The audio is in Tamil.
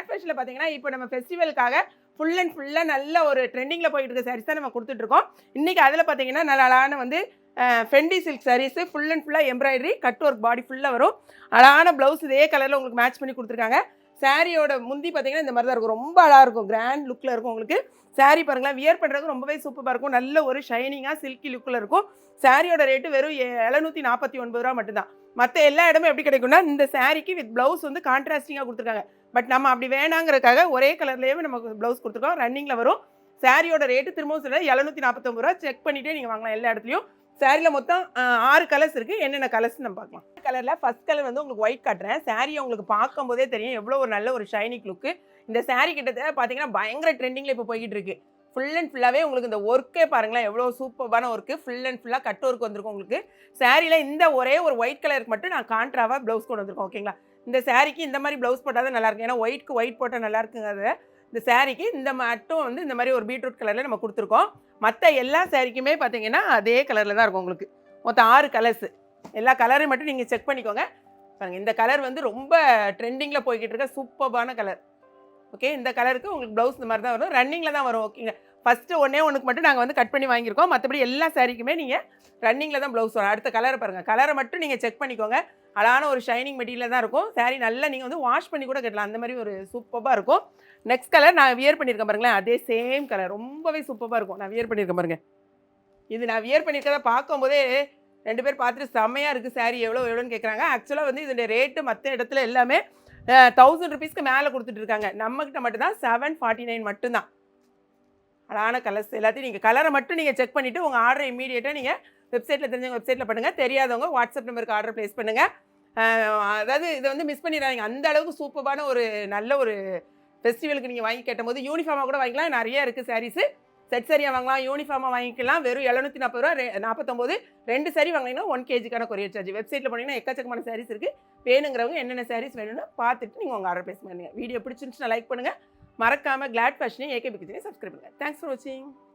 கிளாட் ஃபேஷனில் பார்த்தீங்கன்னா இப்போ நம்ம ஃபெஸ்டிவலுக்காக ஃபுல் அண்ட் ஃபுல்லாக நல்ல ஒரு ட்ரெண்டிங்கில் போயிட்டு இருக்க சாரீஸ் தான் நம்ம கொடுத்துட்ருக்கோம். இன்றைக்கி அதில் பார்த்தீங்கன்னா நல்ல அழகான வந்து Fendi silk sarees full and ஃபுல்லாக எம்ப்ராய்டரி கட் ஒர்க் பாடி ஃபுல்லாக வரும். அழகான ப்ளவுஸ் இதே கலரில் உங்களுக்கு மேட்ச் பண்ணி கொடுத்துருக்காங்க. சாரியோட முந்தி பார்த்தீங்கன்னா இந்த மாதிரி தான் இருக்கும். ரொம்ப அழகாக இருக்கும், கிராண்ட் லுக்கில் இருக்கும். உங்களுக்கு சாரீ பாருங்களேன், வியர் பண்ணுறதுக்கு ரொம்பவே சூப்பராக இருக்கும். நல்ல ஒரு ஷைனிங்காக சில்கி லுக்கில் இருக்கும். சாரியோட ரேட்டு வெறும் 749 ரூபா மட்டும்தான். மற்ற எல்லா இடமும் எப்படி கிடைக்கும்னா இந்த சாரிக்கு வித் ப்ளவுஸ் வந்து கான்ட்ராஸ்டிங்காக கொடுத்துருக்காங்க. பட் நம்ம அப்படி வேணாங்கிறதுக்காக ஒரே கலர்லேயே நமக்கு ப்ளவுஸ் கொடுத்துருக்கோம். ரன்னிங்கில் வரும். சாரியோட ரேட்டு திரும்பவும் சொல்ல 749 ரூபா. செக் பண்ணிவிட்டே நீங்கள் வாங்கலாம் எல்லா இடத்துலையும். சாரியில் மொத்தம் 6 கலர்ஸ் இருக்குது. என்னென்ன கலர்ஸ் நம்ம பார்க்கலாம். கலரில் ஃபஸ்ட் கலர் வந்து உங்களுக்கு ஒயிட் காட்டுறேன். சாரியை உங்களுக்கு பார்க்கும்போதே தெரியும் எவ்வளோ ஒரு நல்ல ஒரு ஷைனிங் லுக்கு. இந்த சாரீ கிட்டத்தட்ட பார்த்தீங்கன்னா பயங்கர ட்ரெண்டிங்கில் இப்போ போய்கிட்டு இருக்கு. ஃபுல் அண்ட் ஃபுல்லாகவே உங்களுக்கு இந்த ஒர்க்கே பாருங்களேன், எவ்வளோ சூப்பரான ஒர்க்கு. ஃபுல் அண்ட் ஃபுல்லாக கட் ஒர்க் வந்திருக்கும் உங்களுக்கு. சாரியில் இந்த ஒரே ஒரு ஒயிட் கலருக்கு மட்டும் நான் கான்ட்ராவாக ப்ளவுஸ் கொண்டு வந்திருக்கோம். ஓகேங்களா, இந்த சாரிக்கு இந்த மாதிரி ப்ளவுஸ் போட்டால் தான் நல்லாயிருக்கும். ஏன்னா ஒயிட்க்கு ஒயிட் போட்டால் நல்லா இருக்குங்கிறத இந்த சாரிக்கு இந்த மட்டும் வந்து இந்த மாதிரி ஒரு பீட்ரூட் கலரில் நம்ம கொடுத்துருக்கோம். மற்ற எல்லா சாரிக்குமே பார்த்தீங்கன்னா அதே கலரில் தான் இருக்கும். உங்களுக்கு மொத்தம் 6 கலர்ஸு. எல்லா கலரையும் மட்டும் நீங்கள் செக் பண்ணிக்கோங்க. பாருங்கள், இந்த கலர் வந்து ரொம்ப ட்ரெண்டிங்கில் போய்கிட்டு இருக்க சூப்பரான கலர். ஓகே, இந்த கலருக்கு உங்களுக்கு ப்ளவுஸ் இந்த மாதிரி தான் வரும். ரன்னிங்கில் தான் வரும். ஓகேங்க, ஃபஸ்ட்டு ஒன்றுக்கு மட்டும் நாங்கள் வந்து கட் பண்ணி வாங்கியிருக்கோம். மற்றபடி எல்லா சாரிக்குமே நீங்கள் ரன்னிங்கில் தான் ப்ளவுஸ் வரும். அடுத்த கலரை பாருங்கள், கலரை மட்டும் நீங்கள் செக் பண்ணிக்கோங்க. அழகான ஒரு ஷைனிங் மெட்டீரியல் தான் இருக்கும். சாரி நல்லா நீங்கள் வந்து வாஷ் பண்ணி கூட கட்டலாம். அந்த மாதிரி ஒரு சூப்பராக இருக்கும். நெக்ஸ்ட் கலர் நான் வியர் பண்ணியிருக்கேன் பாருங்களேன், அதே சேம் கலர் ரொம்பவே சூப்பராக இருக்கும். நான் வியர் பண்ணியிருக்கேன் பாருங்கள். இது நான் வியர் பண்ணியிருக்கதை பார்க்கும்போதே 2 பேர் பார்த்துட்டு செம்மையாக இருக்குது சாரி, எவ்வளோன்னு கேட்குறாங்க. ஆக்சுவலாக வந்து இதோடைய ரேட்டு மற்ற இடத்துல எல்லாமே 1000 ருபீஸ்க்கு மேலே கொடுத்துட்டு இருக்காங்க. நம்மக்கிட்ட மட்டும்தான் 749 மட்டும்தான். அழகான கலர்ஸ் எல்லாத்தையும் நீங்கள் கலரை மட்டும் நீங்கள் செக் பண்ணிவிட்டு உங்கள் ஆர்டரை இமீடியட்டாக நீங்கள் வெப்சைட்டில் தெரிஞ்சவங்க வெப்சைட்டில் பண்ணுங்கள். தெரியாதவங்க வாட்ஸ்அப் நம்பருக்கு ஆர்டர் ப்ளேஸ் பண்ணுங்கள். அதாவது இதை வந்து மிஸ் பண்ணிடாதீங்க. அந்த அளவுக்கு சூப்பரான ஒரு நல்ல ஒரு ஃபெஸ்டிவலுக்கு நீங்கள் வாங்கி கேட்டும் போது யூனிஃபார்மாக கூட வாங்கிக்கலாம். நிறைய இருக்குது சாரீஸு. செட் சரியாக வாங்கலாம், யூனிஃபார்மாக வாங்கிக்கலாம். வெறும் 740 ரூபா 49. 2 சாரி வாங்கினீங்கன்னா 1 kg கொரியர் சார்ஜ். வெப்சைட்டில் போனீங்கன்னா எக்கச்சக்கமான சாரீஸ் இருக்குது. வேணுங்கிறவங்க என்னென்ன சாரீஸ் வேணும்னு பார்த்துட்டு நீங்கள் உங்கள் ஆர்டர் ப்ளேஸ் பண்ணுங்கள். வீடியோ பிடிச்சிருந்துச்சுன்னா லைக் பண்ணுங்கள். மறக்காமல் கிளாட் ஃபேஷனையும் ஏகே கிச்சனையும் சப்ஸ்கிரைப் பண்ணுங்கள். தேங்க்ஸ் ஃபார் வாட்சிங்.